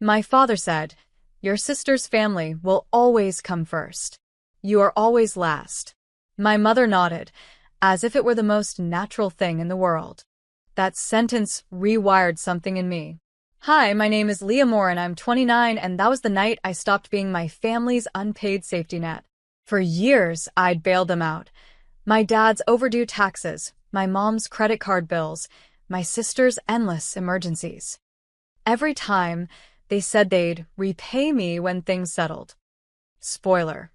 My father said, "Your sister's family will always come first. You are always last." My mother nodded, as if it were the most natural thing in the world. That sentence rewired something in me. Hi, my name is Leah Moore and I'm 29, and that was the night I stopped being my family's unpaid safety net. For years, I'd bailed them out. My dad's overdue taxes, my mom's credit card bills, my sister's endless emergencies. Every time, they said they'd repay me when things settled. Spoiler.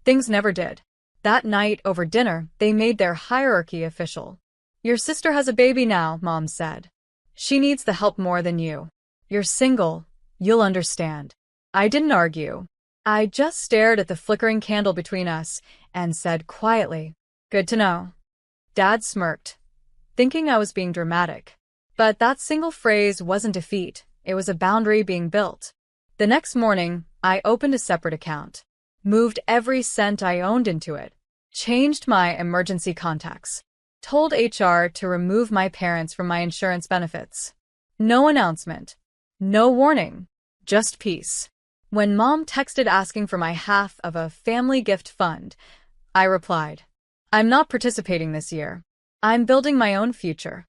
Things never did. That night, over dinner, they made their hierarchy official. "Your sister has a baby now," Mom said. "She needs the help more than you. You're single. You'll understand." I didn't argue. I just stared at the flickering candle between us and said quietly, "Good to know." Dad smirked, thinking I was being dramatic. But that single phrase wasn't defeat. It was a boundary being built. The next morning, I opened a separate account, moved every cent I owned into it, changed my emergency contacts, told HR to remove my parents from my insurance benefits. No announcement, no warning, just peace. When Mom texted asking for my half of a family gift fund, I replied, "I'm not participating this year. I'm building my own future."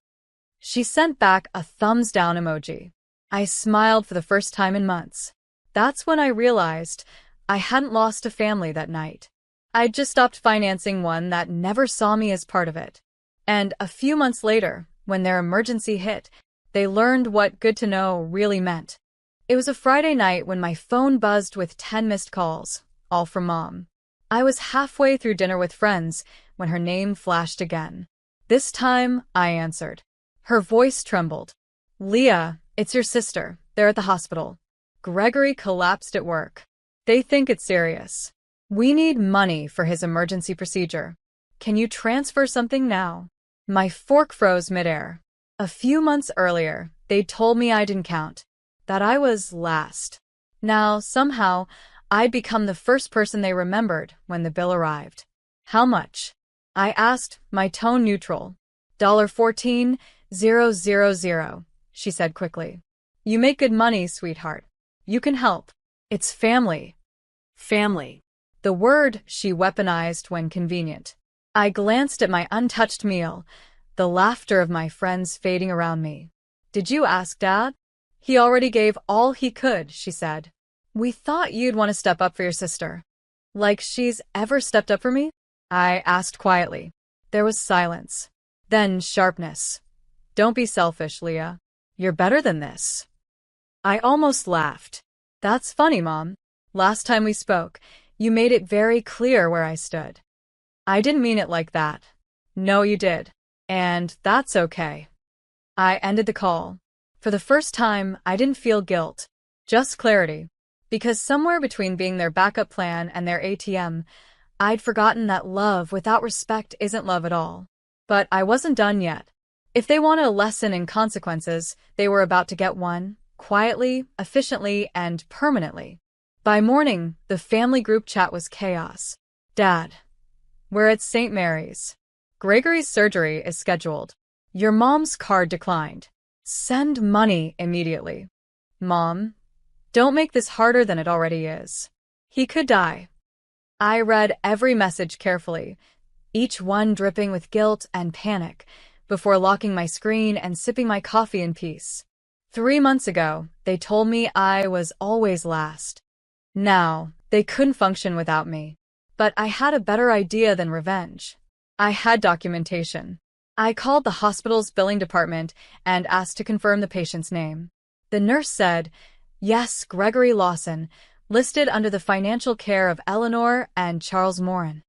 She sent back a thumbs down emoji. I smiled for the first time in months. That's when I realized I hadn't lost a family that night. I'd just stopped financing one that never saw me as part of it. And a few months later, when their emergency hit, they learned what good to know really meant. It was a Friday night when my phone buzzed with 10 missed calls, all from Mom. I was halfway through dinner with friends when her name flashed again. This time, I answered. Her voice trembled. "Leah, it's your sister. They're at the hospital. Gregory collapsed at work. They think it's serious. We need money for his emergency procedure. Can you transfer something now?" My fork froze midair. A few months earlier, they'd told me I didn't count, that I was last. Now, somehow, I'd become the first person they remembered when the bill arrived. "How much?" I asked, my tone neutral. $14,000, she said quickly. "You make good money, sweetheart. You can help. It's family." Family. The word she weaponized when convenient. I glanced at my untouched meal, the laughter of my friends fading around me. "Did you ask Dad?" "He already gave all he could," she said. "We thought you'd want to step up for your sister." "Like she's ever stepped up for me?" I asked quietly. There was silence. Then sharpness. "Don't be selfish, Leah. You're better than this." I almost laughed. "That's funny, Mom. Last time we spoke, you made it very clear where I stood." "I didn't mean it like that." "No, you did. And that's okay." I ended the call. For the first time, I didn't feel guilt, just clarity. Because somewhere between being their backup plan and their ATM, I'd forgotten that love without respect isn't love at all. But I wasn't done yet. If they wanted a lesson in consequences, they were about to get one, quietly, efficiently, and permanently. By morning, the family group chat was chaos. "Dad, we're at St. Mary's. Gregory's surgery is scheduled. Your mom's card declined. Send money immediately. Mom, don't make this harder than it already is. He could die." I read every message carefully, each one dripping with guilt and panic, before locking my screen and sipping my coffee in peace. 3 months ago, they told me I was always last. Now, they couldn't function without me. But I had a better idea than revenge. I had documentation. I called the hospital's billing department and asked to confirm the patient's name. The nurse said, "Yes, Gregory Lawson, listed under the financial care of Eleanor and Charles Morin."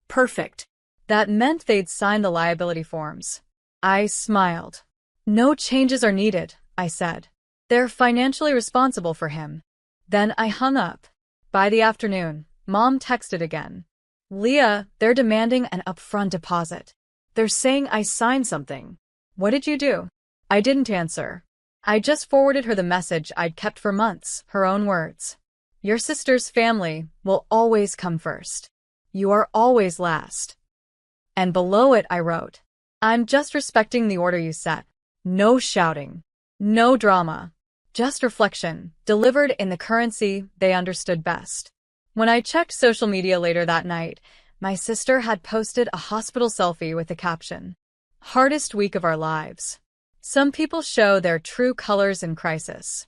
Perfect. That meant they'd signed the liability forms. I smiled. "No changes are needed," I said. "They're financially responsible for him." Then I hung up. By the afternoon, Mom texted again. "Leah, they're demanding an upfront deposit. They're saying I signed something. What did you do?" I didn't answer. I just forwarded her the message I'd kept for months, her own words. "Your sister's family will always come first. You are always last." And below it I wrote, "I'm just respecting the order you set. No shouting. No drama. Just reflection, delivered in the currency they understood best. When I checked social media later that night, my sister had posted a hospital selfie with the caption, "Hardest week of our lives." Some people show their true colors in crisis.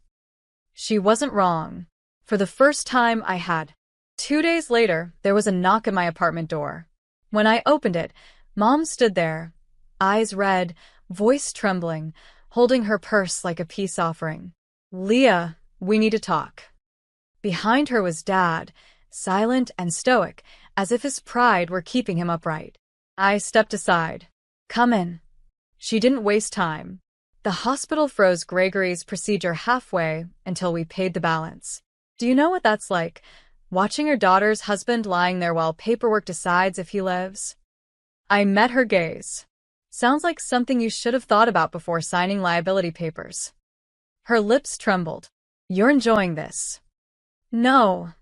She wasn't wrong. For the first time I had. 2 days later, there was a knock at my apartment door. When I opened it, Mom stood there, eyes red, voice trembling, holding her purse like a peace offering. "Leah, we need to talk." Behind her was Dad, silent and stoic, as if his pride were keeping him upright. I stepped aside. "Come in." She didn't waste time. The hospital froze Gregory's procedure halfway until we paid the balance. Do you know what that's like? Watching your daughter's husband lying there while paperwork decides if he lives? I met her gaze. Sounds like something you should have thought about before signing liability papers. Her lips trembled. "You're enjoying this." "No,"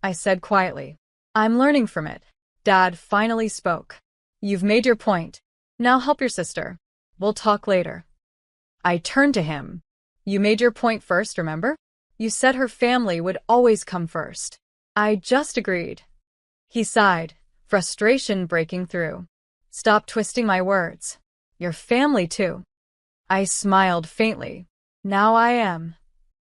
I said quietly. "I'm learning from it." Dad finally spoke. "You've made your point. Now help your sister. We'll talk later." I turned to him. "You made your point first, remember? You said her family would always come first." I just agreed. He sighed, frustration breaking through. "Stop twisting my words. Your family, too." I smiled faintly. "Now I am."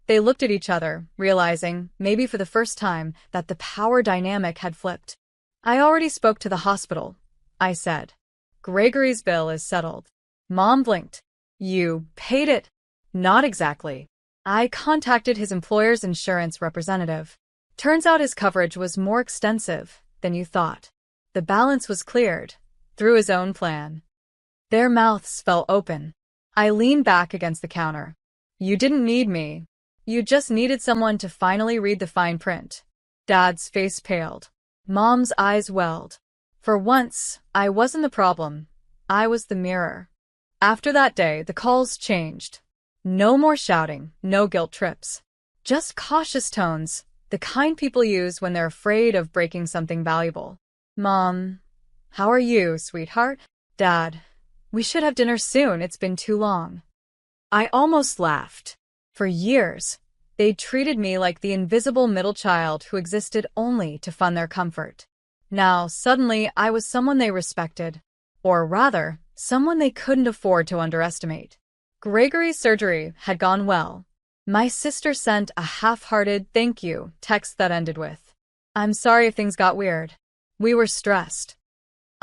They looked at each other, realizing, maybe for the first time, that the power dynamic had flipped. "I already spoke to the hospital," I said. "Gregory's bill is settled." Mom blinked. "You paid it?" "Not exactly. I contacted his employer's insurance representative. Turns out his coverage was more extensive than you thought. The balance was cleared through his own plan." Their mouths fell open. I leaned back against the counter. "You didn't need me. You just needed someone to finally read the fine print." Dad's face paled. Mom's eyes welled. For once, I wasn't the problem. I was the mirror. After that day, the calls changed. No more shouting, no guilt trips. Just cautious tones, the kind people use when they're afraid of breaking something valuable. "Mom, how are you, sweetheart?" "Dad, we should have dinner soon, it's been too long." I almost laughed. For years, they'd treated me like the invisible middle child who existed only to fund their comfort. Now, suddenly, I was someone they respected. Or rather, someone they couldn't afford to underestimate. Gregory's surgery had gone well. My sister sent a half-hearted thank you text that ended with, "I'm sorry if things got weird. We were stressed."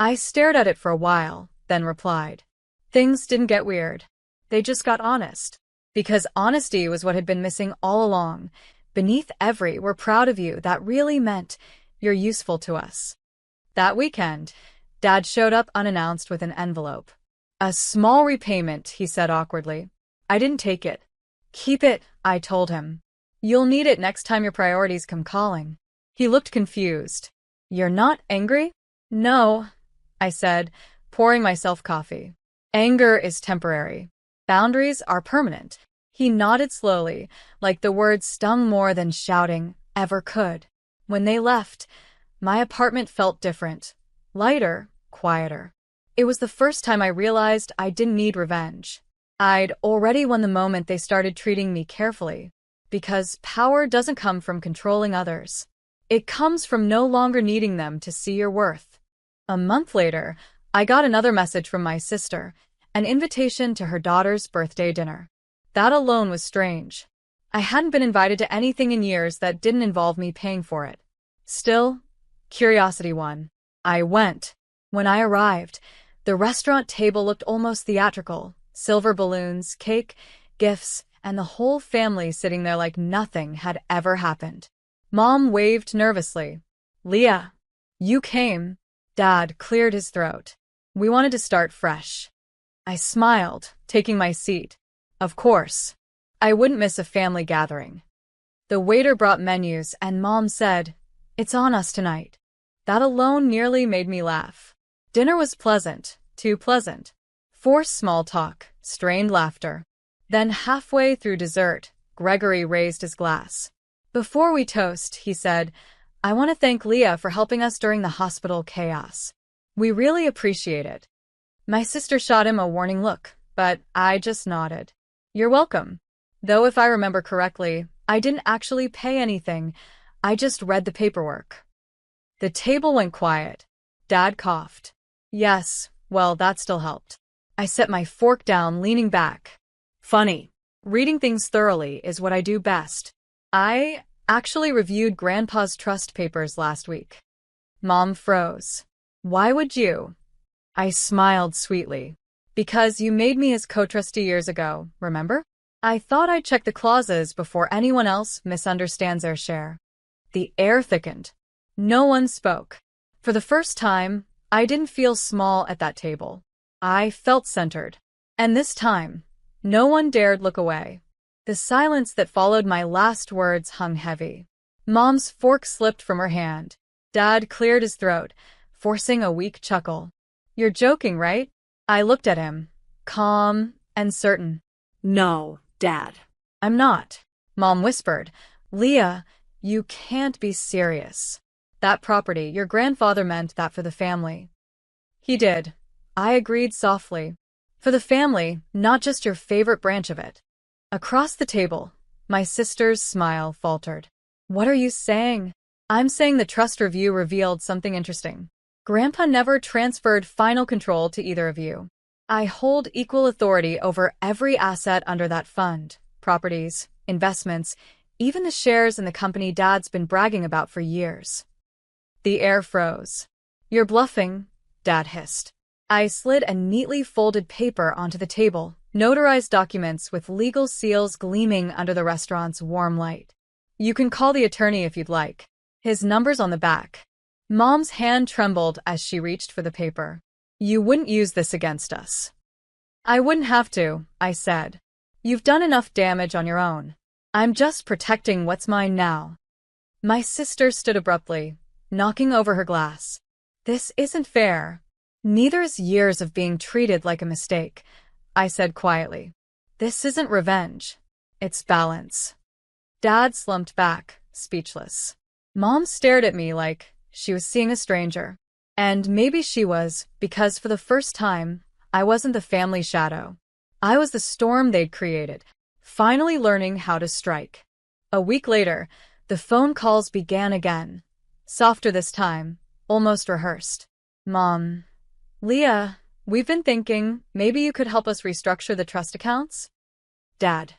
I stared at it for a while, then replied, "Things didn't get weird. They just got honest." Because honesty was what had been missing all along. Beneath every "we're proud of you," that really meant "you're useful to us." That weekend, Dad showed up unannounced with an envelope. "A small repayment," he said awkwardly. I didn't take it. "Keep it," I told him. "You'll need it next time your priorities come calling." He looked confused. "You're not angry?" "No," I said, pouring myself coffee. "Anger is temporary. Boundaries are permanent." He nodded slowly, like the words stung more than shouting ever could. When they left, my apartment felt different. Lighter, quieter. It was the first time I realized I didn't need revenge. I'd already won the moment they started treating me carefully. Because power doesn't come from controlling others. It comes from no longer needing them to see your worth. A month later, I got another message from my sister, an invitation to her daughter's birthday dinner. That alone was strange. I hadn't been invited to anything in years that didn't involve me paying for it. Still, curiosity won. I went. When I arrived, the restaurant table looked almost theatrical. Silver balloons, cake, gifts, and the whole family sitting there like nothing had ever happened. Mom waved nervously. "Leah, you came." Dad cleared his throat. "We wanted to start fresh." I smiled, taking my seat. Of course. I wouldn't miss a family gathering. The waiter brought menus, and Mom said, "It's on us tonight." That alone nearly made me laugh. Dinner was pleasant, too pleasant. Forced small talk, strained laughter. Then halfway through dessert, Gregory raised his glass. "Before we toast," he said, "I want to thank Leah for helping us during the hospital chaos. We really appreciate it." My sister shot him a warning look, but I just nodded. "You're welcome." Though if I remember correctly, I didn't actually pay anything. I just read the paperwork. The table went quiet. Dad coughed. Yes, well, that still helped. I set my fork down, leaning back. Funny. Reading things thoroughly is what I do best. I actually reviewed Grandpa's trust papers last week. Mom froze. Why would you? I smiled sweetly. Because you made me his co-trustee years ago, remember? I thought I'd check the clauses before anyone else misunderstands their share. The air thickened. No one spoke. For the first time, I didn't feel small at that table. I felt centered. And this time, no one dared look away. The silence that followed my last words hung heavy. Mom's fork slipped from her hand. Dad cleared his throat, forcing a weak chuckle. You're joking, right? I looked at him, calm and certain. No, Dad. I'm not. Mom whispered. Leah, you can't be serious. That property, your grandfather meant that for the family. He did. I agreed softly. For the family, not just your favorite branch of it. Across the table, my sister's smile faltered. What are you saying? I'm saying the trust review revealed something interesting. Grandpa never transferred final control to either of you. I hold equal authority over every asset under that fund, properties, investments, even the shares in the company Dad's been bragging about for years. The air froze. You're bluffing, Dad hissed. I slid a neatly folded paper onto the table, notarized documents with legal seals gleaming under the restaurant's warm light. You can call the attorney if you'd like. His number's on the back. Mom's hand trembled as she reached for the paper. You wouldn't use this against us. I wouldn't have to, I said. You've done enough damage on your own. I'm just protecting what's mine now. My sister stood abruptly, knocking over her glass. This isn't fair. Neither is years of being treated like a mistake, I said quietly. This isn't revenge. It's balance. Dad slumped back, speechless. Mom stared at me like she was seeing a stranger. And maybe she was, because for the first time, I wasn't the family shadow. I was the storm they'd created, finally learning how to strike. A week later, the phone calls began again. Softer this time, almost rehearsed. Mom. Leah, we've been thinking maybe you could help us restructure the trust accounts? Dad.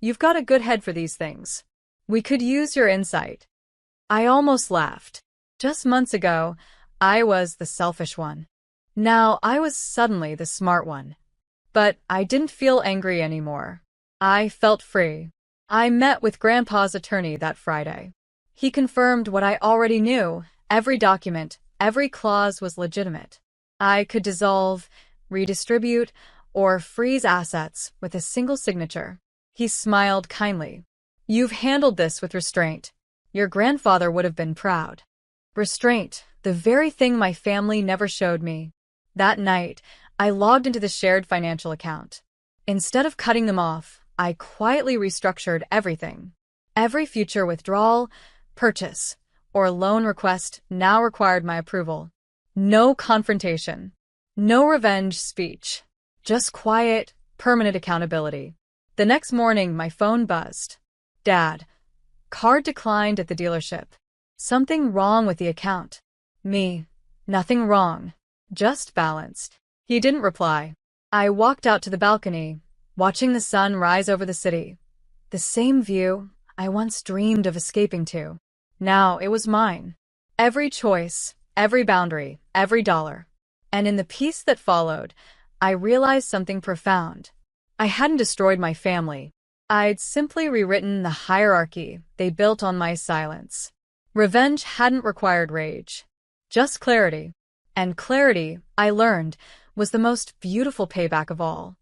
You've got a good head for these things. We could use your insight. I almost laughed. Just months ago, I was the selfish one. Now I was suddenly the smart one. But I didn't feel angry anymore. I felt free. I met with Grandpa's attorney that Friday. He confirmed what I already knew. Every document, every clause was legitimate. I could dissolve, redistribute, or freeze assets with a single signature. He smiled kindly. You've handled this with restraint. Your grandfather would have been proud. Restraint, the very thing my family never showed me. That night, I logged into the shared financial account. Instead of cutting them off, I quietly restructured everything. Every future withdrawal, purchase, or loan request now required my approval. No confrontation. No revenge speech. Just quiet, permanent accountability. The next morning, my phone buzzed. Dad. Card declined at the dealership. Something wrong with the account. Me. Nothing wrong. Just balanced. He didn't reply. I walked out to the balcony, watching the sun rise over the city. The same view I once dreamed of escaping to. Now it was mine. Every choice, every boundary, every dollar. And in the peace that followed, I realized something profound. I hadn't destroyed my family. I'd simply rewritten the hierarchy they built on my silence. Revenge hadn't required rage. Just clarity. And clarity, I learned, was the most beautiful payback of all.